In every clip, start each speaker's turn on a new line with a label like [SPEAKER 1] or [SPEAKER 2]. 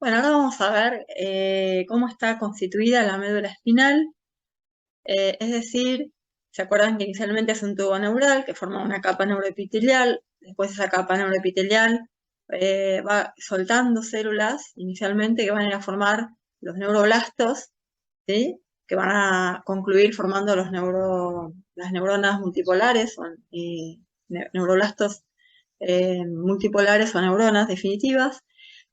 [SPEAKER 1] Bueno, ahora vamos a ver cómo está constituida la médula espinal. Es decir, ¿se acuerdan que inicialmente es un tubo neural que forma una capa neuroepitelial? Después esa capa neuroepitelial va soltando células inicialmente que van a ir a formar los neuroblastos, ¿sí? Que van a concluir formando las neuronas multipolares, neuroblastos multipolares o neuronas definitivas.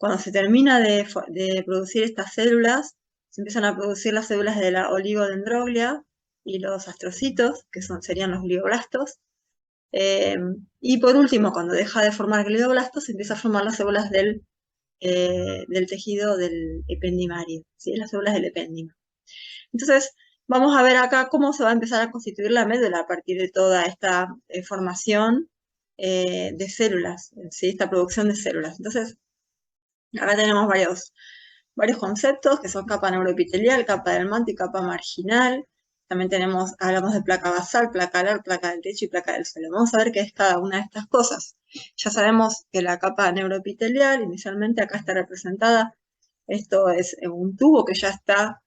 [SPEAKER 1] Cuando se termina de producir estas células, se empiezan a producir las células de la oligodendroglia y los astrocitos, que serían los glioblastos. Y por último, cuando deja de formar glioblastos, se empieza a formar las células del tejido del ependimario, ¿sí? Las células del epéndimo. Entonces, vamos a ver acá cómo se va a empezar a constituir la médula a partir de toda esta formación de células, ¿sí? Esta producción de células. Entonces, acá tenemos varios conceptos que son capa neuroepitelial, capa del manto y capa marginal. También hablamos de placa basal, placa alar, placa del techo y placa del suelo. Vamos a ver qué es cada una de estas cosas. Ya sabemos que la capa neuroepitelial, inicialmente acá está representada, esto es un tubo que ya está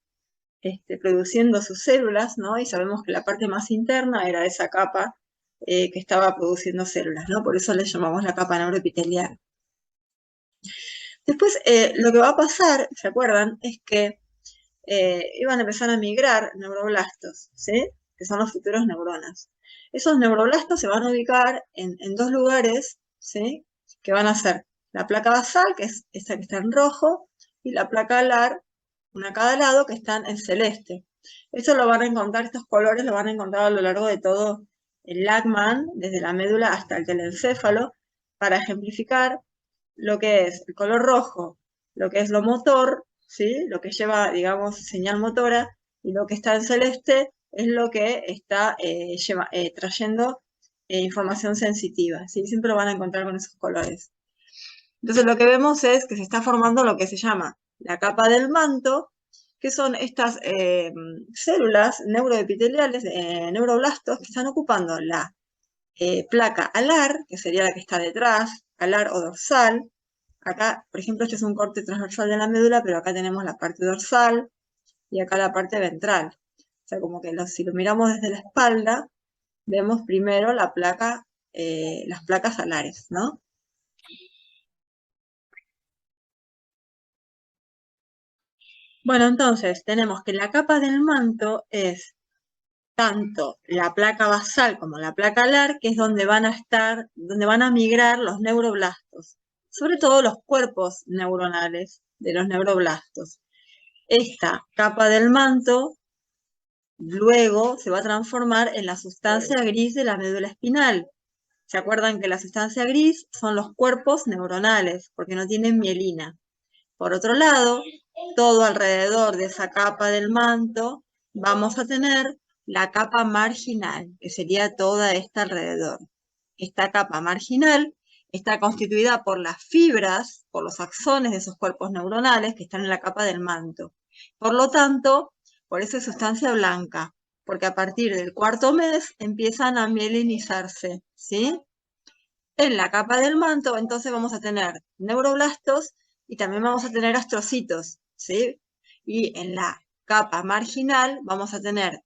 [SPEAKER 1] produciendo sus células, ¿no? Y sabemos que la parte más interna era esa capa que estaba produciendo células, ¿no? Por eso le llamamos la capa neuroepitelial. Después, lo que va a pasar, ¿se acuerdan? Es que iban a empezar a migrar neuroblastos, ¿sí? Que son los futuros neuronas. Esos neuroblastos se van a ubicar en dos lugares, ¿sí? Que van a ser la placa basal, que es esta que está en rojo, y la placa alar, una a cada lado, que están en celeste. Esto lo van a encontrar, estos colores lo van a encontrar a lo largo de todo el Lachman, desde la médula hasta el telencéfalo, para ejemplificar lo que es el color rojo, lo que es lo motor, ¿sí? Lo que lleva, digamos, señal motora, y lo que está en celeste es lo que está trayendo información sensitiva, ¿sí? Siempre lo van a encontrar con esos colores. Entonces lo que vemos es que se está formando lo que se llama la capa del manto, que son estas células neuroepiteliales, neuroblastos, que están ocupando la placa alar, que sería la que está detrás, alar o dorsal. Acá, por ejemplo, este es un corte transversal de la médula, pero acá tenemos la parte dorsal y acá la parte ventral. O sea, como que si lo miramos desde la espalda, vemos primero las placas alares, ¿no? Bueno, entonces tenemos que la capa del manto es tanto la placa basal como la placa alar, que es donde donde van a migrar los neuroblastos, sobre todo los cuerpos neuronales de los neuroblastos. Esta capa del manto luego se va a transformar en la sustancia gris de la médula espinal. ¿Se acuerdan que la sustancia gris son los cuerpos neuronales, porque no tienen mielina? Por otro lado, todo alrededor de esa capa del manto vamos a tener la capa marginal, que sería toda esta alrededor. Esta capa marginal está constituida por las fibras, por los axones de esos cuerpos neuronales que están en la capa del manto. Por lo tanto, por eso es sustancia blanca, porque a partir del cuarto mes empiezan a mielinizarse, ¿sí? En la capa del manto, entonces vamos a tener neuroblastos y también vamos a tener astrocitos, ¿sí? Y en la capa marginal vamos a tener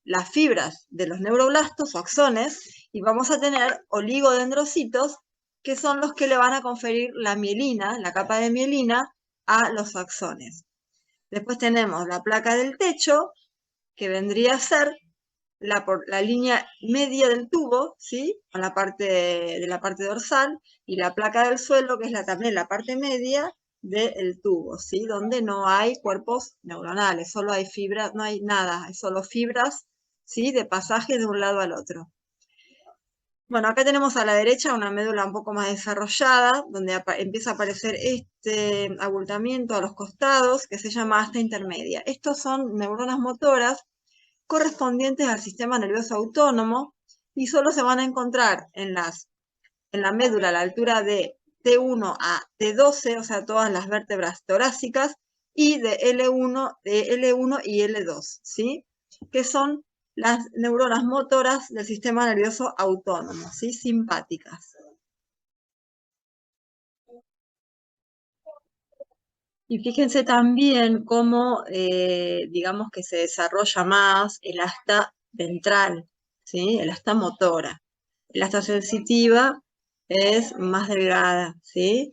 [SPEAKER 1] las fibras de los neuroblastos o axones y vamos a tener oligodendrocitos, que son los que le van a conferir la mielina, la capa de mielina, a los axones. Después tenemos la placa del techo, que vendría a ser la línea media del tubo, ¿sí? Con de la parte dorsal, y la placa del suelo, que es también la parte media del tubo, ¿sí? Donde no hay cuerpos neuronales, solo hay fibras, no hay nada, hay solo fibras, ¿sí? De pasaje de un lado al otro. Bueno, acá tenemos a la derecha una médula un poco más desarrollada, donde empieza a aparecer este abultamiento a los costados, que se llama asta intermedia. Estos son neuronas motoras correspondientes al sistema nervioso autónomo y solo se van a encontrar en la médula a la altura de T1 a T12, o sea, todas las vértebras torácicas, y de L1 y L2, ¿sí? Que son las neuronas motoras del sistema nervioso autónomo, ¿sí? Simpáticas. Y fíjense también cómo, digamos que se desarrolla más el asta ventral, ¿sí? El asta motora. El asta sensitiva es más delgada, ¿sí?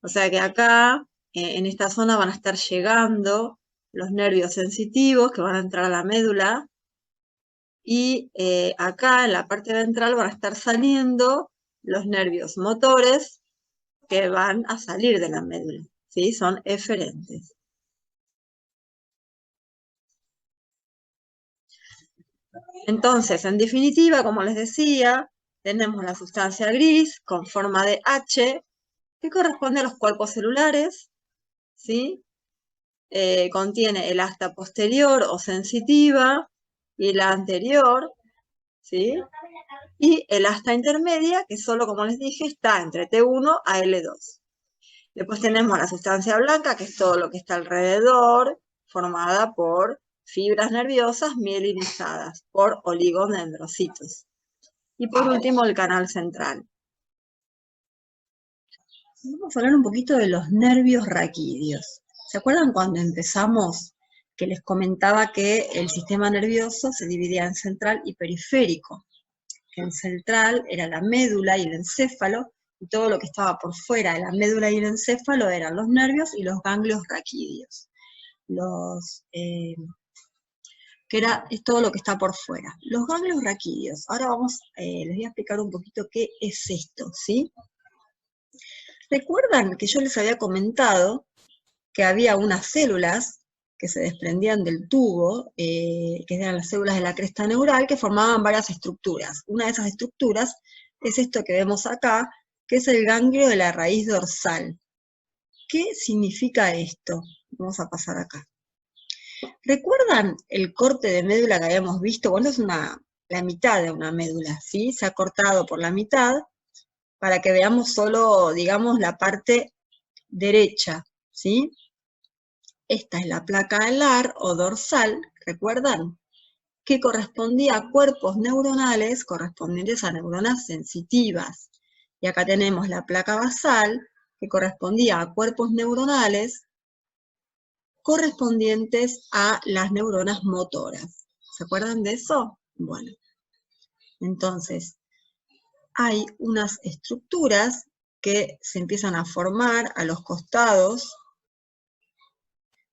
[SPEAKER 1] O sea que acá, en esta zona van a estar llegando los nervios sensitivos que van a entrar a la médula y acá en la parte ventral van a estar saliendo los nervios motores que van a salir de la médula, ¿sí? Son eferentes. Entonces, en definitiva, como les decía, tenemos la sustancia gris con forma de H que corresponde a los cuerpos celulares, ¿sí? Contiene el asta posterior o sensitiva y la anterior, ¿sí? Y el asta intermedia, que solo, como les dije, está entre T1 a L2. Después tenemos la sustancia blanca, que es todo lo que está alrededor, formada por fibras nerviosas mielinizadas por oligodendrocitos. Y por último, el canal central. Vamos a hablar un poquito de los nervios raquídeos. ¿Se acuerdan cuando empezamos que les comentaba que el sistema nervioso se dividía en central y periférico? Que en central era la médula y el encéfalo, y todo lo que estaba por fuera de la médula y el encéfalo eran los nervios y los ganglios raquídeos. Es todo lo que está por fuera. Los ganglios raquídeos. Ahora les voy a explicar un poquito qué es esto, ¿sí? ¿Recuerdan que yo les había comentado que había unas células que se desprendían del tubo, que eran las células de la cresta neural, que formaban varias estructuras? Una de esas estructuras es esto que vemos acá, que es el ganglio de la raíz dorsal. ¿Qué significa esto? Vamos a pasar acá. ¿Recuerdan el corte de médula que habíamos visto? Bueno, es la mitad de una médula, ¿sí? Se ha cortado por la mitad para que veamos solo, digamos, la parte derecha, ¿sí? Esta es la placa alar o dorsal, ¿recuerdan? Que correspondía a cuerpos neuronales correspondientes a neuronas sensitivas. Y acá tenemos la placa basal, que correspondía a cuerpos neuronales correspondientes a las neuronas motoras. ¿Se acuerdan de eso? Bueno, entonces, hay unas estructuras que se empiezan a formar a los costados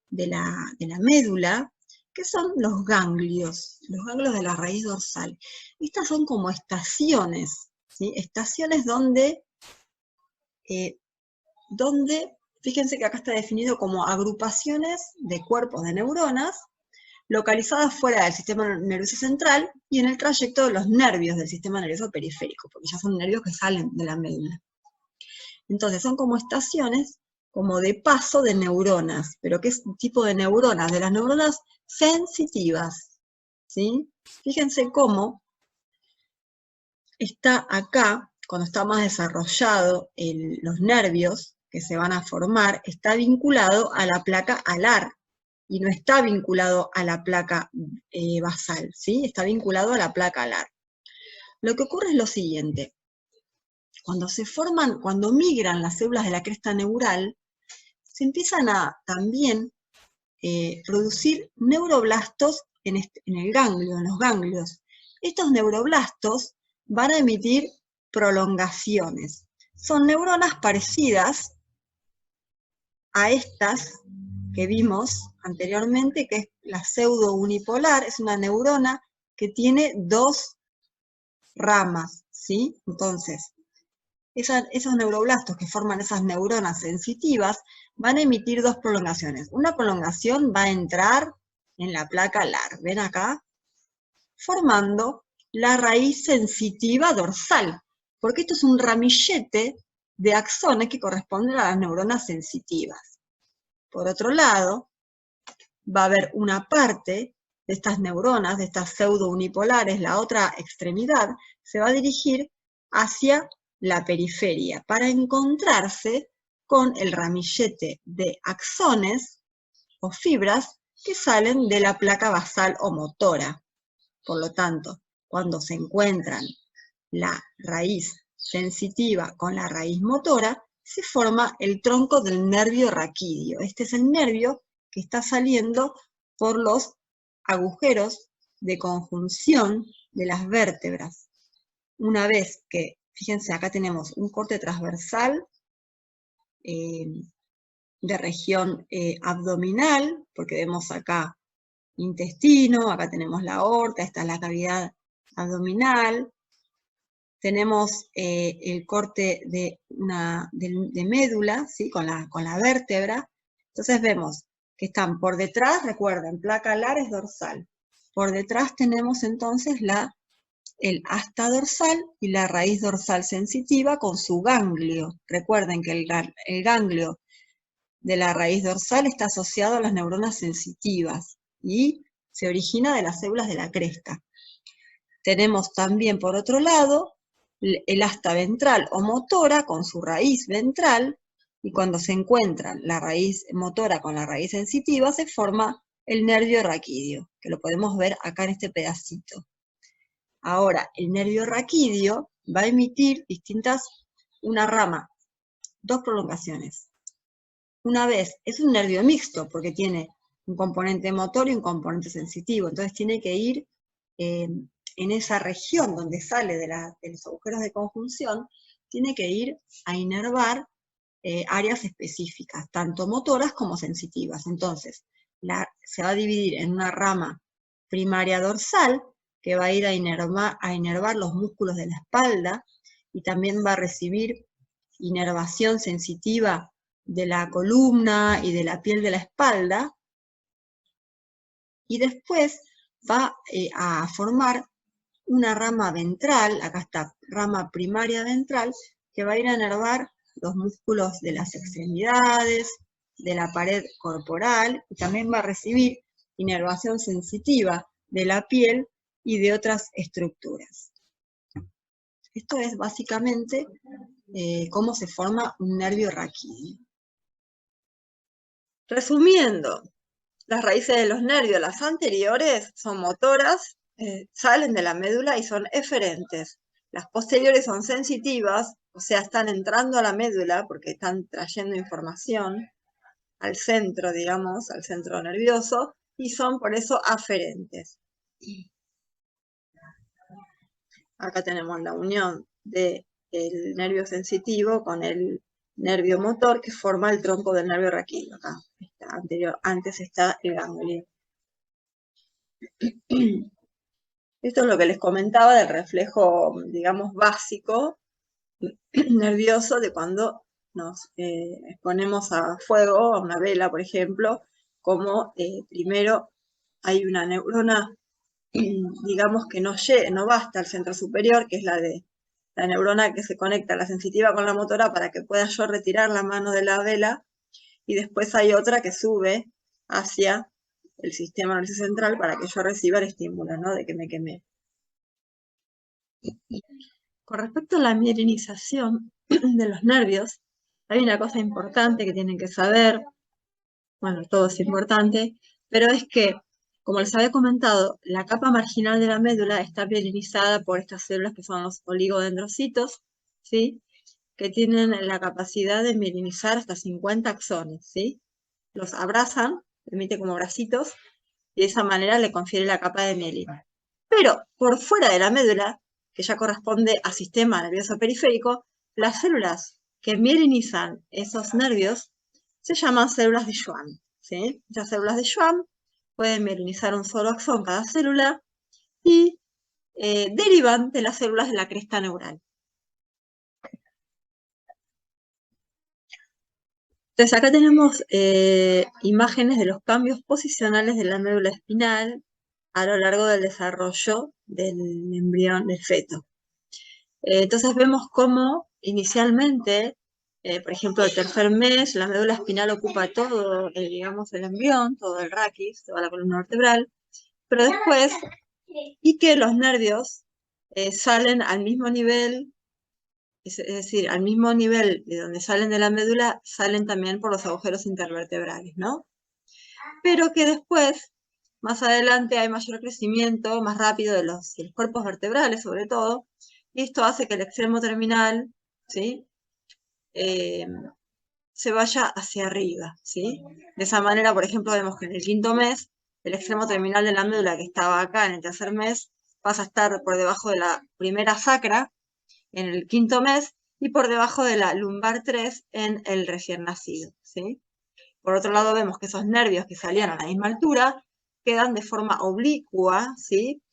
[SPEAKER 1] de la médula, que son los ganglios de la raíz dorsal. Estas son como estaciones, ¿sí? Estaciones donde, fíjense que acá está definido como agrupaciones de cuerpos de neuronas localizadas fuera del sistema nervioso central y en el trayecto de los nervios del sistema nervioso periférico, porque ya son nervios que salen de la médula. Entonces son como estaciones, como de paso de neuronas. ¿Pero qué tipo de neuronas? De las neuronas sensitivas, ¿sí? Fíjense cómo está acá, cuando está más desarrollado los nervios que se van a formar, está vinculado a la placa alar, y no está vinculado a la placa basal, ¿sí? Está vinculado a la placa alar. Lo que ocurre es lo siguiente. Cuando migran las células de la cresta neural, se empiezan a también producir neuroblastos en el ganglio, en los ganglios. Estos neuroblastos van a emitir prolongaciones. Son neuronas parecidas a estas que vimos anteriormente, que es la pseudo-unipolar, es una neurona que tiene dos ramas, ¿sí? Entonces, esos neuroblastos que forman esas neuronas sensitivas van a emitir dos prolongaciones. Una prolongación va a entrar en la placa alar, ¿ven acá? Formando la raíz sensitiva dorsal, porque esto es un ramillete de axones que corresponden a las neuronas sensitivas. Por otro lado, va a haber una parte de estas neuronas, de estas pseudo-unipolares, la otra extremidad, se va a dirigir hacia la periferia para encontrarse con el ramillete de axones o fibras que salen de la placa basal o motora. Por lo tanto, cuando se encuentran la raíz sensitiva con la raíz motora, se forma el tronco del nervio raquídeo. Este es el nervio que está saliendo por los agujeros de conjunción de las vértebras. Una vez que, fíjense, acá tenemos un corte transversal de región abdominal, porque vemos acá intestino, acá tenemos la aorta, esta es la cavidad abdominal. Tenemos el corte de médula, ¿sí? con la vértebra. Entonces vemos que están por detrás, recuerden, placa alar es dorsal. Por detrás tenemos entonces el asta dorsal y la raíz dorsal sensitiva con su ganglio. Recuerden que el ganglio de la raíz dorsal está asociado a las neuronas sensitivas y se origina de las células de la cresta. Tenemos también, por otro lado, el asta ventral o motora con su raíz ventral, y cuando se encuentran la raíz motora con la raíz sensitiva, se forma el nervio raquídeo, que lo podemos ver acá en este pedacito. Ahora, el nervio raquídeo va a emitir una rama, dos prolongaciones. Una vez, es un nervio mixto, porque tiene un componente motor y un componente sensitivo, entonces tiene que ir en esa región donde sale de los agujeros de conjunción, tiene que ir a inervar áreas específicas, tanto motoras como sensitivas. Entonces, se va a dividir en una rama primaria dorsal, que va a ir a inervar los músculos de la espalda, y también va a recibir inervación sensitiva de la columna y de la piel de la espalda, y después va a formar una rama ventral, acá está, rama primaria ventral, que va a ir a inervar los músculos de las extremidades, de la pared corporal, y también va a recibir inervación sensitiva de la piel y de otras estructuras. Esto es básicamente cómo se forma un nervio raquídeo. Resumiendo, las raíces de los nervios, las anteriores, son motoras, salen de la médula y son eferentes. Las posteriores son sensitivas, o sea, están entrando a la médula porque están trayendo información al centro, digamos, al centro nervioso, y son por eso aferentes. Acá tenemos la unión del nervio sensitivo con el nervio motor que forma el tronco del nervio raquídeo. Acá está antes está el ganglio. Esto es lo que les comentaba del reflejo, digamos, básico, nervioso, de cuando nos exponemos a fuego, a una vela, por ejemplo, como primero hay una neurona, digamos, que no va hasta el centro superior, que es la neurona que se conecta la sensitiva con la motora para que pueda yo retirar la mano de la vela, y después hay otra que sube hacia el sistema nervioso central para que yo reciba el estímulo, ¿no? De que me quemé. Con respecto a la mielinización de los nervios, hay una cosa importante que tienen que saber, bueno, todo es importante, pero es que, como les había comentado, la capa marginal de la médula está mielinizada por estas células que son los oligodendrocitos, ¿sí? Que tienen la capacidad de mielinizar hasta 50 axones, ¿sí? Los abrazan, emite como bracitos, y de esa manera le confiere la capa de mielina. Pero por fuera de la médula, que ya corresponde al sistema nervioso periférico, las células que mielinizan esos nervios se llaman células de Schwann, ¿sí? Estas células de Schwann pueden mielinizar un solo axón cada célula y derivan de las células de la cresta neural. Entonces acá tenemos imágenes de los cambios posicionales de la médula espinal a lo largo del desarrollo del embrión, del feto. Entonces vemos cómo inicialmente, por ejemplo, el tercer mes, la médula espinal ocupa todo, digamos, el embrión, todo el raquis, toda la columna vertebral, pero después, y que los nervios salen al mismo nivel, es decir, al mismo nivel de donde salen de la médula, salen también por los agujeros intervertebrales, ¿no? Pero que después, más adelante, hay mayor crecimiento, más rápido de los cuerpos vertebrales, sobre todo, y esto hace que el extremo terminal, ¿sí? se vaya hacia arriba, ¿sí? De esa manera, por ejemplo, vemos que en el quinto mes, el extremo terminal de la médula que estaba acá en el tercer mes, pasa a estar por debajo de la primera sacra en el quinto mes y por debajo de la lumbar 3 en el recién nacido, ¿sí? Por otro lado, vemos que esos nervios que salían a la misma altura quedan de forma oblicua, ¿sí?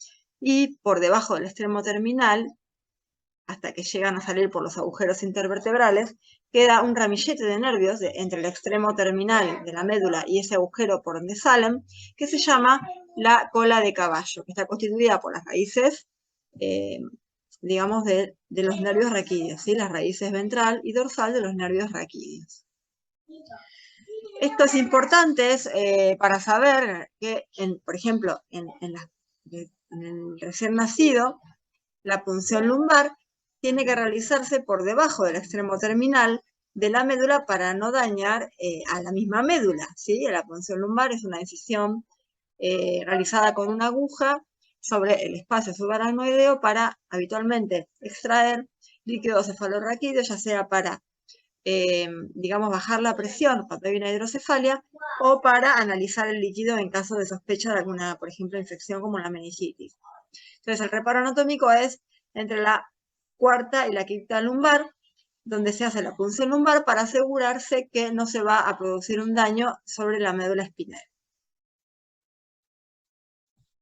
[SPEAKER 1] Y por debajo del extremo terminal, hasta que llegan a salir por los agujeros intervertebrales, queda un ramillete de nervios entre el extremo terminal de la médula y ese agujero por donde salen, que se llama la cola de caballo, que está constituida por las raíces, digamos, de los nervios raquídeos, ¿sí? Las raíces ventral y dorsal de los nervios raquídeos. Esto es importante para saber que, por ejemplo, en el recién nacido, la punción lumbar tiene que realizarse por debajo del extremo terminal de la médula para no dañar a la misma médula, ¿sí? La punción lumbar es una incisión realizada con una aguja sobre el espacio subaracnoideo para habitualmente extraer líquido cefalorraquídeo, ya sea para digamos, bajar la presión cuando hay una hidrocefalia o para analizar el líquido en caso de sospecha de alguna, por ejemplo, infección como la meningitis. Entonces, el reparo anatómico es entre la cuarta y la quinta lumbar, donde se hace la punción lumbar para asegurarse que no se va a producir un daño sobre la médula espinal.